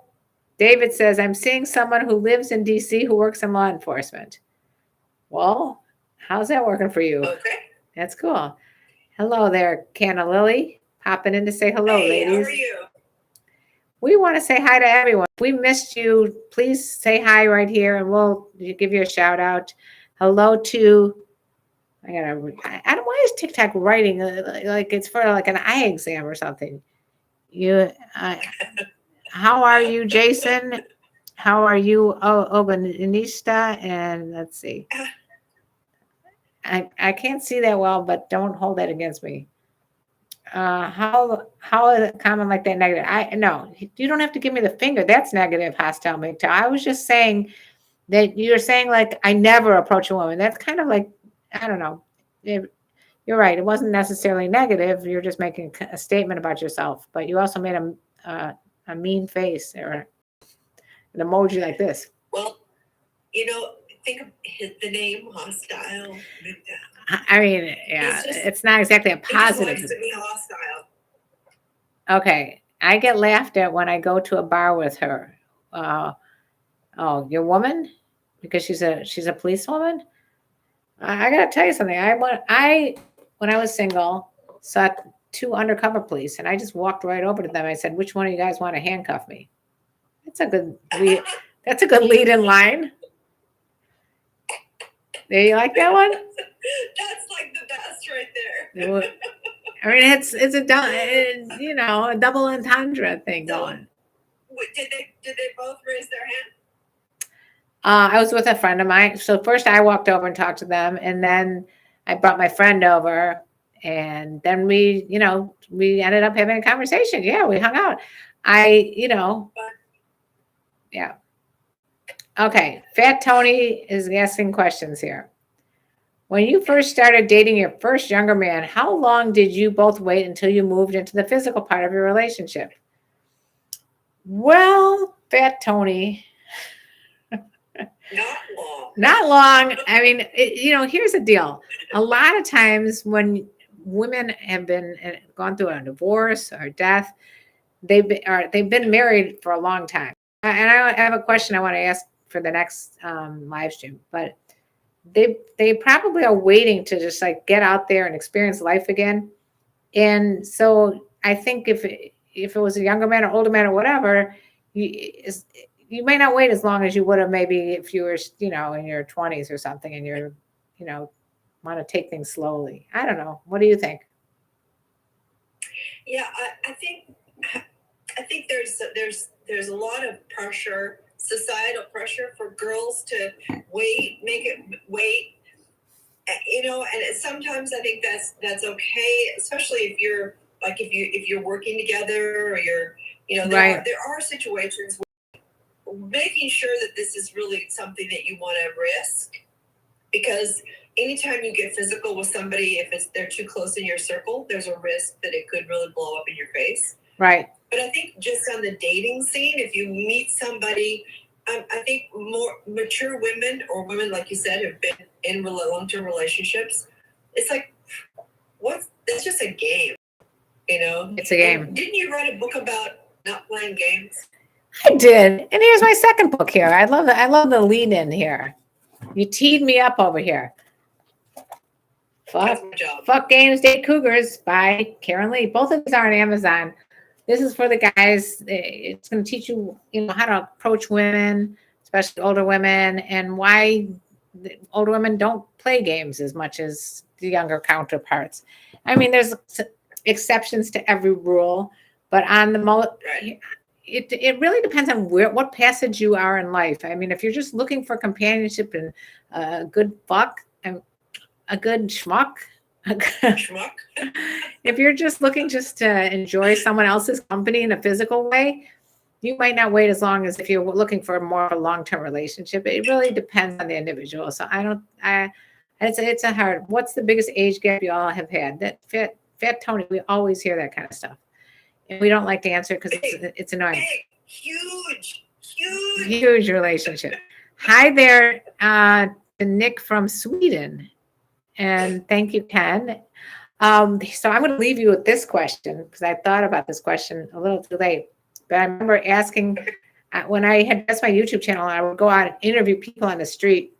David says, I'm seeing someone who lives in DC who works in law enforcement. Well, how's that working for you? Okay. That's cool. Hello there, KarenLee. Popping in to say hello, Hey, ladies. how are you? We want to say hi to everyone. If we missed you, please say hi right here and we'll give you a shout out. Hello to, I don't, why is TikTok writing like it's for like an eye exam or something? How are you, Jason? How are you, Obanista? And let's see. I can't see that well, but don't hold that against me. How is it common like that negative? No, you don't have to give me the finger. That's negative, hostile MGTOW. I was just saying that you're saying like I never approach a woman. That's kind of like, I don't know. You're right. It wasn't necessarily negative. You're just making a statement about yourself. But you also made a mean face or an emoji like this. Well, think of the name hostile MGTOW. I mean, yeah, it's not exactly a positive. It just likes to be hostile. Okay, I get laughed at when I go to a bar with her. Oh, your woman? Because she's a policewoman? I gotta tell you something. When I was single, saw 2 undercover police, and I just walked right over to them. I said, "Which one of you guys want to handcuff me?" That's a good lead. That's a good lead in line. Do you like that one? That's like the best right there. I mean, it's a double entendre thing going. Did they both raise their hand? I was with a friend of mine. So first I walked over and talked to them, and then I brought my friend over, and then we ended up having a conversation. Yeah, we hung out. Yeah. Okay, Fat Tony is asking questions here. When you first started dating your first younger man, how long did you both wait until you moved into the physical part of your relationship? Well, Fat Tony. Not long. I mean, here's the deal. A lot of times when women have gone through a divorce or death, they've been married for a long time. And I have a question I want to ask for the next live stream, but they probably are waiting to just like get out there and experience life again. And so I think if it was a younger man or older man or whatever, you may not wait as long as you would have maybe if you were, in your 20s or something and you're, want to take things slowly. I don't know. What do you think? Yeah, I think there's a lot of pressure, societal pressure for girls to make it wait. And sometimes I think that's okay, especially if you're if you're working together or Right. there are situations where making sure that this is really something that you want to risk, because anytime you get physical with somebody, if they're too close in your circle, there's a risk that it could really blow up in your face. Right. But I think just on the dating scene, if you meet somebody, I think more mature women or women, like you said, have been in long-term relationships. It's like, it's just a game, It's a game. And didn't you write a book about not playing games? I did. And here's my second book here. I love the lead in here. You teed me up over here. Fuck Games, Date Cougars by KarenLee. Both of these are on Amazon. This is for the guys. It's going to teach you, how to approach women, especially older women, and why the older women don't play games as much as the younger counterparts. I mean, there's exceptions to every rule, but on the it really depends on what passage you are in life. I mean, if you're just looking for companionship and a good fuck and a good schmuck. If you're just looking to enjoy someone else's company in a physical way, you might not wait as long as if you're looking for more of a long-term relationship. It really depends on the individual. So it's a hard. What's the biggest age gap you all have had? That Fat Tony, we always hear that kind of stuff. and we don't like to answer because it's annoying. Big, huge. Huge relationship. Hi there to Nick from Sweden. And thank you, Ken. So I'm going to leave you with this question because I thought about this question a little too late. But I remember asking when I had just my YouTube channel, I would go out and interview people on the street.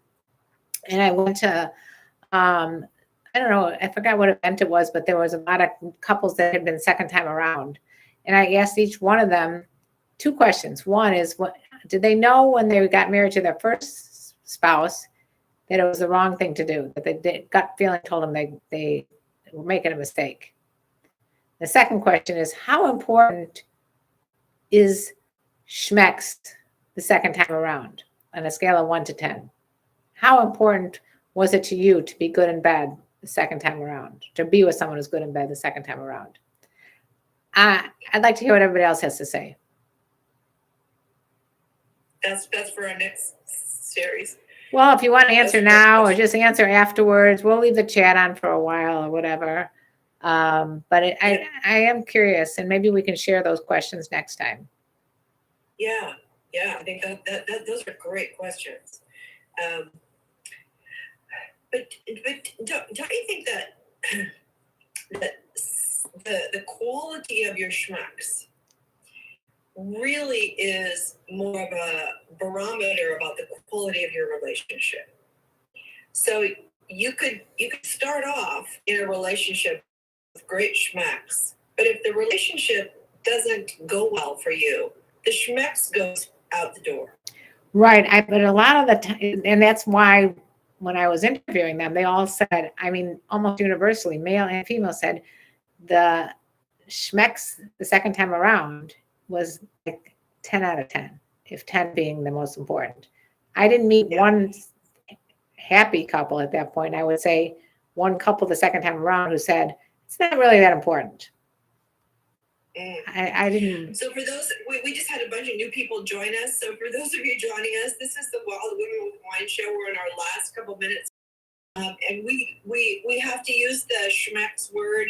And I went to, I don't know, I forgot what event it was, but there was a lot of couples that had been second time around. And I asked each one of them 2 questions. One is, what did they know when they got married to their first spouse that it was the wrong thing to do, that the gut feeling told them they were making a mistake? The second question is, how important is schmex the second time around on a scale of 1 to 10? How important was it to you to be good in bed the second time around, to be with someone who's good in bed the second time around? I'd like to hear what everybody else has to say. That's for our next series. Well, if you want to answer now or just answer afterwards, we'll leave the chat on for a while or whatever. But I am curious, and maybe we can share those questions next time. Yeah, I think that those are great questions. But don't you think that the quality of your schmucks really is more of a barometer about the quality of your relationship? So you could start off in a relationship with great schmucks, but if the relationship doesn't go well for you, the schmucks goes out the door. Right. But a lot of the time, and that's why when I was interviewing them, they all said, I mean, almost universally, male and female said the schmex the second time around was like 10 out of 10, if 10 being the most important. I didn't meet one happy couple at that point. I would say one couple the second time around who said, it's not really that important. I didn't. So for those, we just had a bunch of new people join us. So for those of you joining us, this is the Wild Women with Wine show. We're in our last couple minutes. And we have to use the schmex word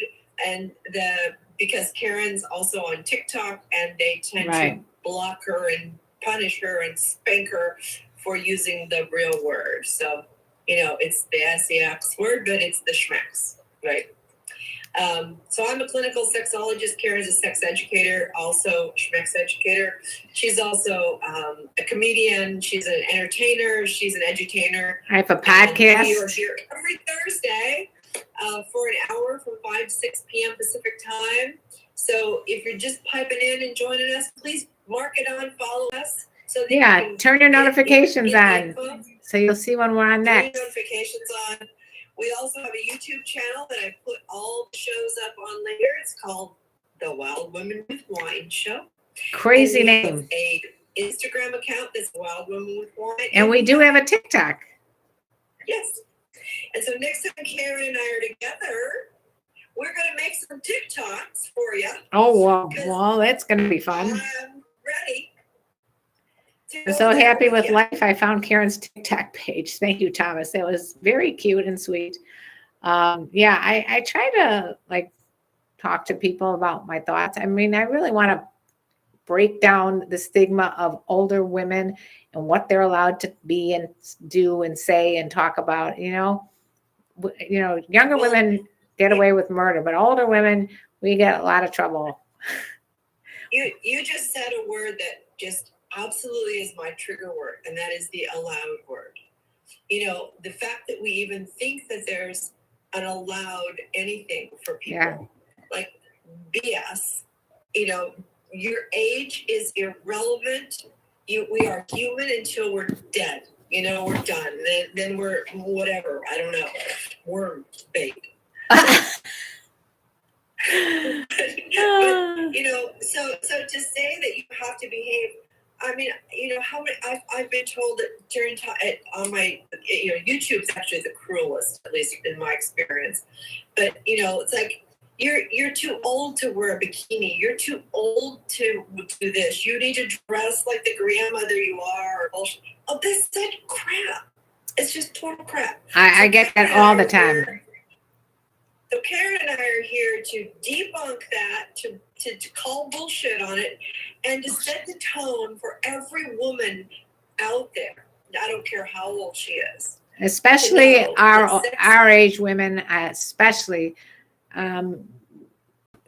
because Karen's also on TikTok and they tend to block her and punish her and spank her for using the real word. So, it's the sex word, but it's the schmex, right? So I'm a clinical sexologist. Karen's a sex educator, also schmex educator. She's also a comedian. She's an entertainer. She's an edutainer. I have a podcast. We are here every Thursday for an hour from 5 to 6 p.m. Pacific time. So if you're just piping in and joining us, please mark it on, follow us. So that you can turn your notifications on info. So you'll see when we're on next. Turn your notifications on. We also have a YouTube channel that I put all the shows up on later. It's called The Wild Women with Wine Show. Crazy name. A Instagram account that's Wild Women with Wine. And we do have a TikTok. Yes. And so next time Karen and I are together, we're going to make some TikToks for you. Oh, well, that's going to be fun. I'm ready. I'm so happy with life. I found Karen's TikTok page. Thank you, Thomas. It was very cute and sweet. I try to talk to people about my thoughts. I mean, I really want to break down the stigma of older women and what they're allowed to be and do and say and talk about. Younger women get away with murder, but older women, we get a lot of trouble. You just said a word that just absolutely is my trigger word, and that is the allowed word. The fact that we even think that there's an allowed anything for people, like BS. Your age is irrelevant. We are human until we're dead. We're done. Then we're whatever. I don't know. Worm bait. So to say that you have to behave. I mean, how many? I've been told that during on my YouTube's actually the cruelest, at least in my experience. But it's like you're too old to wear a bikini. You're too old to do this. You need to dress like the grandmother you are. Oh, that's such crap. It's just total crap. I get that all the time. So Karen and I are here to debunk that, to to call bullshit on it and to set the tone for every woman out there. I don't care how old she is. Especially our age women, especially. It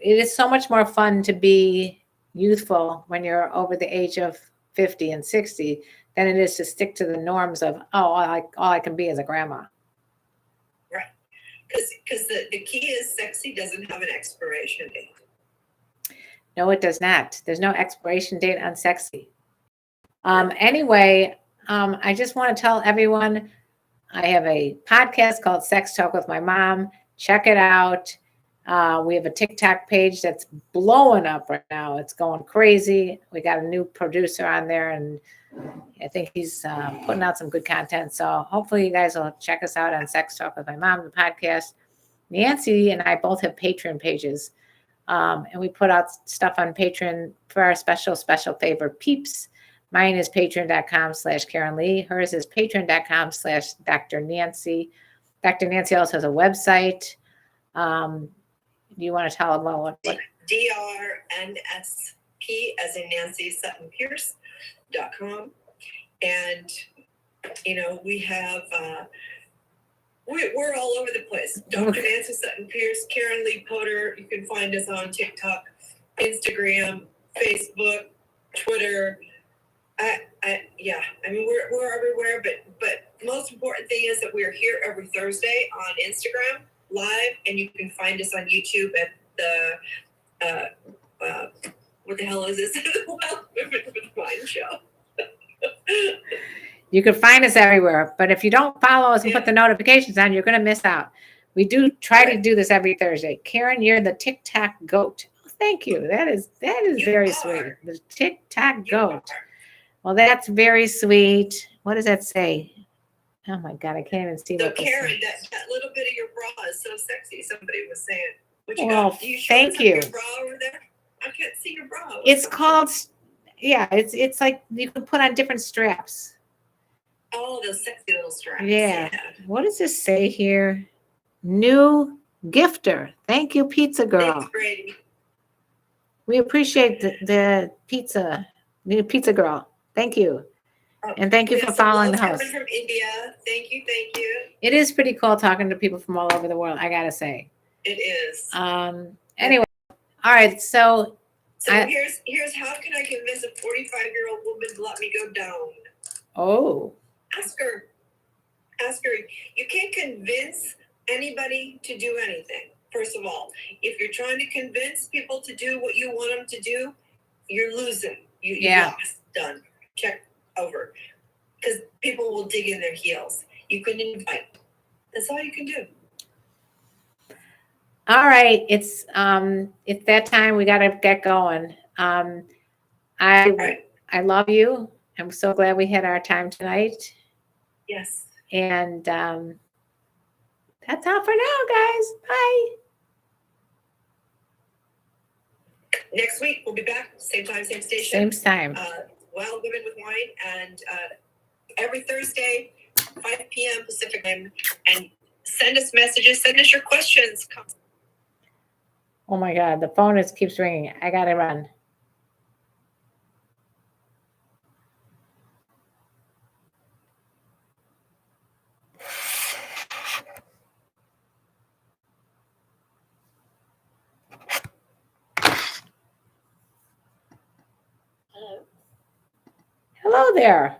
is so much more fun to be youthful when you're over the age of 50 and 60 than it is to stick to the norms of, all I can be is a grandma. Right. Because the key is sexy doesn't have an expiration date. No, it does not. There's no expiration date on sexy. Anyway, I just want to tell everyone I have a podcast called Sex Talk with My Mom. Check it out. We have a TikTok page that's blowing up right now. It's going crazy. We got a new producer on there, and I think he's putting out some good content. So hopefully you guys will check us out on Sex Talk with My Mom, the podcast. Nancy and I both have Patreon pages, and we put out stuff on Patreon for our special favorite peeps. Mine is patreon.com/KarenLee. Hers is patreon.com/Dr. Nancy. Dr. Nancy also has a website. You want to tell them what? DRNSP as in Nancy Sutton Pierce.com. And, we have, we're all over the place. Dr. Nancy Sutton Pierce, KarenLee Potter. You can find us on TikTok, Instagram, Facebook, Twitter. We're everywhere, but most important thing is that we're here every Thursday on Instagram live, and you can find us on YouTube at the what the hell is this? Well, Women with Wine Show. You can find us everywhere, but if you don't follow us and put the notifications on, you're going to miss out. We do try to do this every Thursday. Karen, you're the TikTok goat. Oh, thank you. That is very sweet. The TikTok goat. Well, that's very sweet. What does that say? Oh my God, I can't even see so what this Karen, says. that little bit of your bra is so sexy. Somebody was saying. Well, thank you. Your bra over there? I can't see your bra. It's called, it's like you can put on different straps. Oh, those sexy little straps. Yeah. What does this say here? New gifter. Thank you, Pizza Girl. Thanks, Brady. We appreciate the pizza, new Pizza Girl. Thank you. And thank you for following the host. From India. Thank you. It is pretty cool talking to people from all over the world, I gotta say. It is. Anyway, all right. So here's how can I convince a 45-year-old woman to let me go down? Oh. Ask her. You can't convince anybody to do anything. First of all, if you're trying to convince people to do what you want them to do, you're losing. You lost. Done. Check over. Because people will dig in their heels. You can invite. That's all you can do. All right. It's that time. We got to get going. I love you. I'm so glad we had our time tonight. Yes. And that's all for now, guys. Bye. Next week, we'll be back. Same time, same Same station. time. Wild Women with Wine. And every Thursday, 5 p.m. Pacific time. And send us messages. Send us your questions. Oh, my God. The phone keeps ringing. I got to run. Hello there.